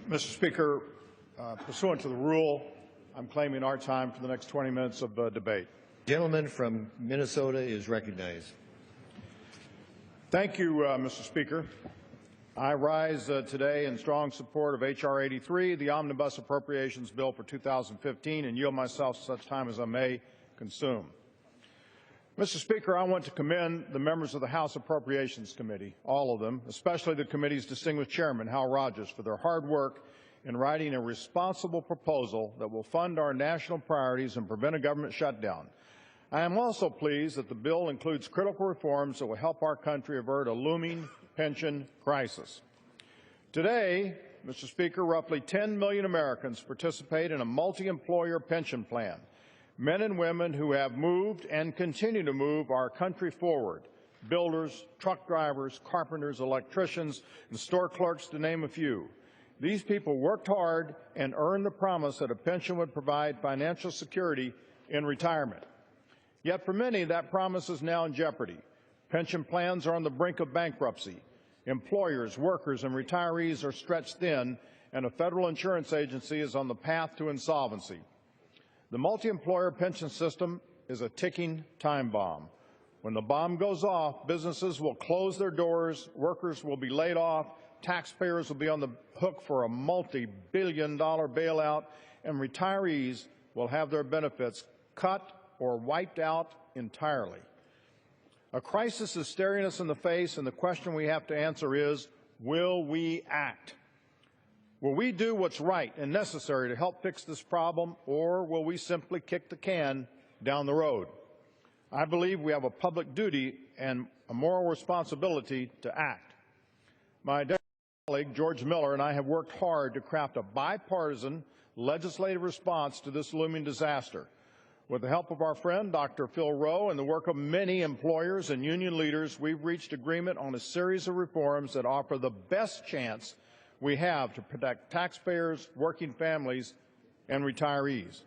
Mr. Speaker, pursuant to the rule, I'm claiming our time for the next 20 minutes of debate. The gentleman from Minnesota is recognized. Thank you, Mr. Speaker. I rise today in strong support of H.R. 83, the Omnibus Appropriations Bill for 2015, and yield myself such time as I may consume. Mr. Speaker, I want to commend the members of the House Appropriations Committee, all of them, especially the committee's distinguished chairman, Hal Rogers, for their hard work in writing a responsible proposal that will fund our national priorities and prevent a government shutdown. I am also pleased that the bill includes critical reforms that will help our country avert a looming pension crisis. Today, Mr. Speaker, roughly 10 million Americans participate in a multi-employer pension plan. Men and women who have moved and continue to move our country forward, builders, truck drivers, carpenters, electricians, and store clerks, to name a few. These people worked hard and earned the promise that a pension would provide financial security in retirement. Yet for many, that promise is now in jeopardy. Pension plans are on the brink of bankruptcy. Employers, workers, and retirees are stretched thin, and a federal insurance agency is on the path to insolvency. The multi-employer pension system is a ticking time bomb. When the bomb goes off, businesses will close their doors, workers will be laid off, taxpayers will be on the hook for a multi-billion-dollar bailout, and retirees will have their benefits cut or wiped out entirely. A crisis is staring us in the face, and the question we have to answer is, will we act? Will we do what's right and necessary to help fix this problem, or will we simply kick the can down the road? I believe we have a public duty and a moral responsibility to act. My colleague, George Miller, and I have worked hard to craft a bipartisan legislative response to this looming disaster. With the help of our friend, Dr. Phil Rowe, and the work of many employers and union leaders, we've reached agreement on a series of reforms that offer the best chance we have to protect taxpayers, working families, and retirees.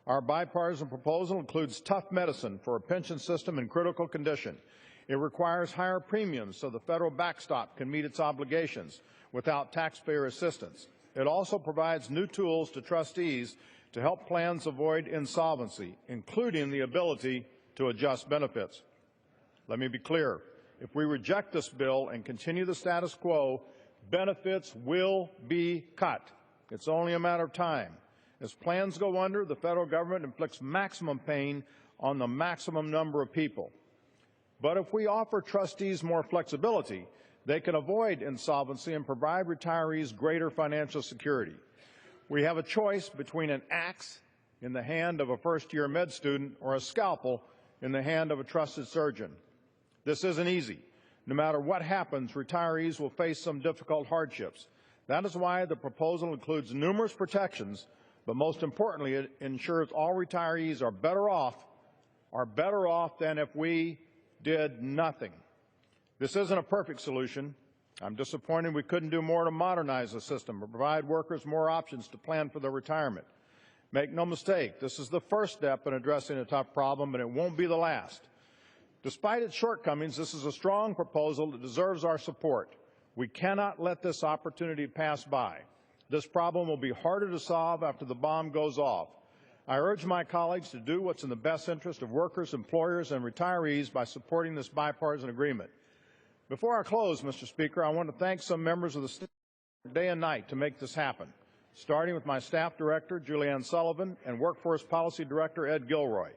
Our bipartisan proposal includes tough medicine for a pension system in critical condition. It requires higher premiums so the federal backstop can meet its obligations without taxpayer assistance. It also provides new tools to trustees to help plans avoid insolvency, including the ability to adjust benefits. Let me be clear. If we reject this bill and continue the status quo, benefits will be cut. It's only a matter of time. As plans go under, the federal government inflicts maximum pain on the maximum number of people. But if we offer trustees more flexibility, they can avoid insolvency and provide retirees greater financial security. We have a choice between an axe in the hand of a first-year med student or a scalpel in the hand of a trusted surgeon. This isn't easy. No matter what happens, retirees will face some difficult hardships. That is why the proposal includes numerous protections, but most importantly, it ensures all retirees are better off than if we did nothing. This isn't a perfect solution. I'm disappointed we couldn't do more to modernize the system or provide workers more options to plan for their retirement. Make no mistake, this is the first step in addressing a tough problem, and it won't be the last. Despite its shortcomings, this is a strong proposal that deserves our support. We cannot let this opportunity pass by. This problem will be harder to solve after the bomb goes off. I urge my colleagues to do what's in the best interest of workers, employers, and retirees by supporting this bipartisan agreement. Before I close, Mr. Speaker, I want to thank some members of the staff day and night to make this happen, starting with my staff director, Julianne Sullivan, and workforce policy director, Ed Gilroy.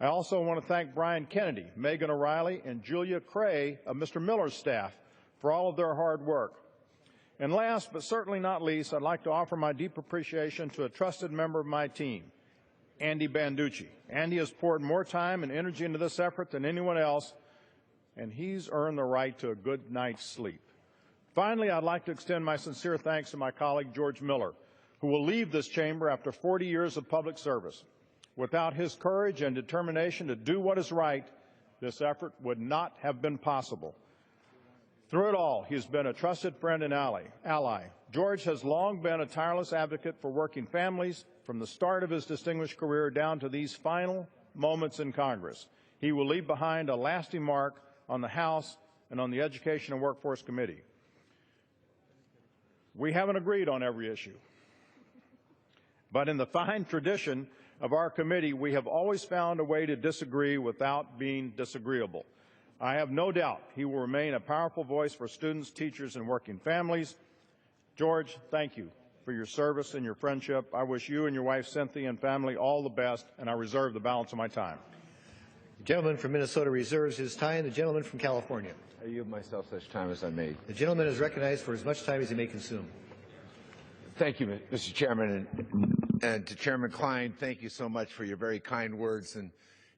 I also want to thank Brian Kennedy, Megan O'Reilly, and Julia Cray of Mr. Miller's staff for all of their hard work. And last, but certainly not least, I'd like to offer my deep appreciation to a trusted member of my team, Andy Banducci. Andy has poured more time and energy into this effort than anyone else, and he's earned the right to a good night's sleep. Finally, I'd like to extend my sincere thanks to my colleague, George Miller, who will leave this chamber after 40 years of public service. Without his courage and determination to do what is right, this effort would not have been possible. Through it all, he has been a trusted friend and ally. George has long been a tireless advocate for working families from the start of his distinguished career down to these final moments in Congress. He will leave behind a lasting mark on the House and on the Education and Workforce Committee. We haven't agreed on every issue. But in the fine tradition of our committee, we have always found a way to disagree without being disagreeable. I have no doubt he will remain a powerful voice for students, teachers, and working families. George, thank you for your service and your friendship. I wish you and your wife, Cynthia, and family all the best, and I reserve the balance of my time. The gentleman from Minnesota reserves his time. The gentleman from California. I yield myself such time as I may. The gentleman is recognized for as much time as he may consume. Thank you, Mr. Chairman, and to Chairman Kline, thank you so much for your very kind words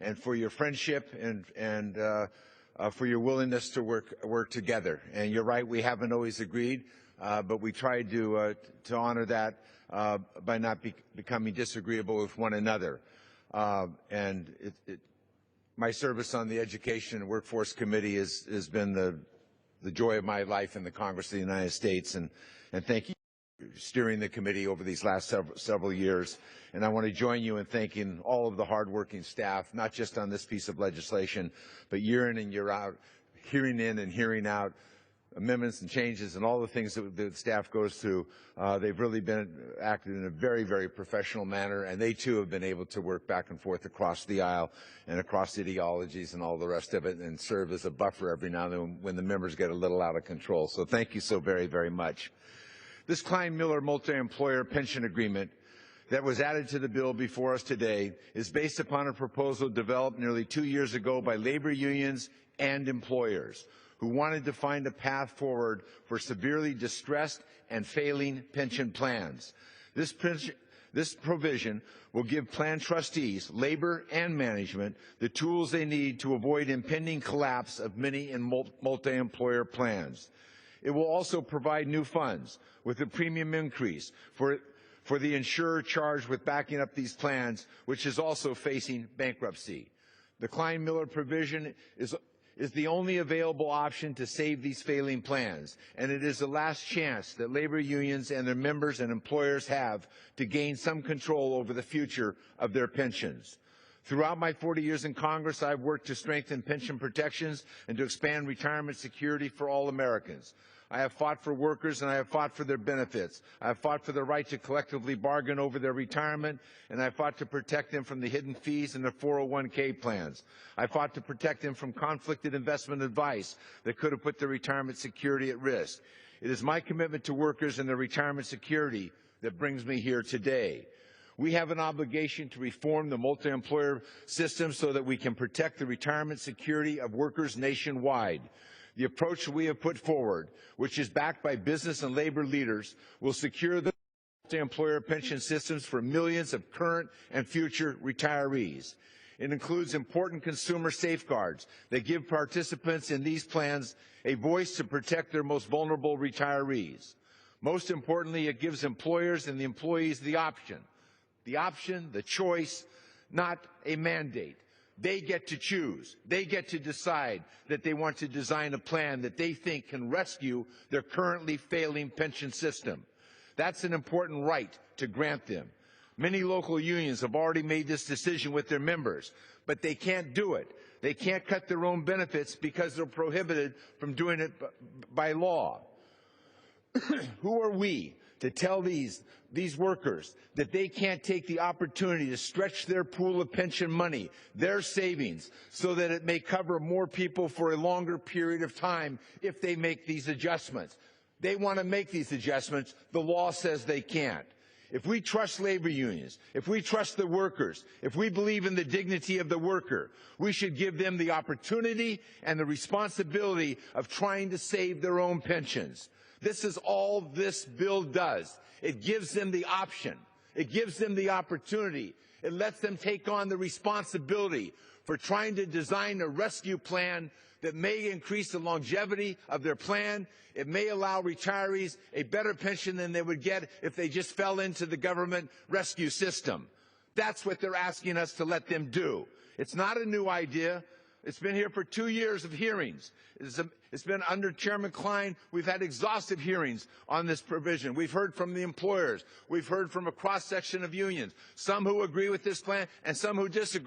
and for your friendship and for your willingness to work together. And you're right, we haven't always agreed, but we tried to honor that by not becoming disagreeable with one another. My service on the Education and Workforce Committee has been the joy of my life in the Congress of the United States, and thank you for steering the committee over these last several years. And I want to join you in thanking all of the hardworking staff, not just on this piece of legislation, but year in and year out, hearing in and hearing out amendments and changes and all the things that the staff goes through. They've really been acted in a very, very professional manner, and they too have been able to work back and forth across the aisle and across ideologies and all the rest of it, and serve as a buffer every now and then when the members get a little out of control. So thank you so very, very much. This Kline-Miller multi-employer pension agreement that was added to the bill before us today is based upon a proposal developed nearly 2 years ago by labor unions and employers who wanted to find a path forward for severely distressed and failing pension plans. This provision will give plan trustees, labor and management, the tools they need to avoid impending collapse of many multi-employer plans. It will also provide new funds with a premium increase for the insurer charged with backing up these plans, which is also facing bankruptcy. The Kline-Miller provision is the only available option to save these failing plans, and it is the last chance that labor unions and their members and employers have to gain some control over the future of their pensions. Throughout my 40 years in Congress, I've worked to strengthen pension protections and to expand retirement security for all Americans. I have fought for workers and I have fought for their benefits. I have fought for the right to collectively bargain over their retirement, and I fought to protect them from the hidden fees in their 401k plans. I fought to protect them from conflicted investment advice that could have put their retirement security at risk. It is my commitment to workers and their retirement security that brings me here today. We have an obligation to reform the multi-employer system so that we can protect the retirement security of workers nationwide. The approach we have put forward, which is backed by business and labor leaders, will secure the multi-employer pension systems for millions of current and future retirees. It includes important consumer safeguards that give participants in these plans a voice to protect their most vulnerable retirees. Most importantly, it gives employers and the employees the option, the choice, not a mandate. They get to choose. They get to decide that they want to design a plan that they think can rescue their currently failing pension system. That's an important right to grant them. Many local unions have already made this decision with their members, but they can't do it. They can't cut their own benefits because they're prohibited from doing it by law. Who are we to tell these workers that they can't take the opportunity to stretch their pool of pension money, their savings, so that it may cover more people for a longer period of time if they make these adjustments? They want to make these adjustments. The law says they can't. If we trust labor unions, if we trust the workers, if we believe in the dignity of the worker, we should give them the opportunity and the responsibility of trying to save their own pensions. This is all this bill does. It gives them the option. It gives them the opportunity. It lets them take on the responsibility for trying to design a rescue plan that may increase the longevity of their plan. It may allow retirees a better pension than they would get if they just fell into the government rescue system. That's what they're asking us to let them do. It's not a new idea. It's been here for 2 years of hearings. It's been under Chairman Kline. We've had exhaustive hearings on this provision. We've heard from the employers. We've heard from a cross-section of unions, some who agree with this plan and some who disagree.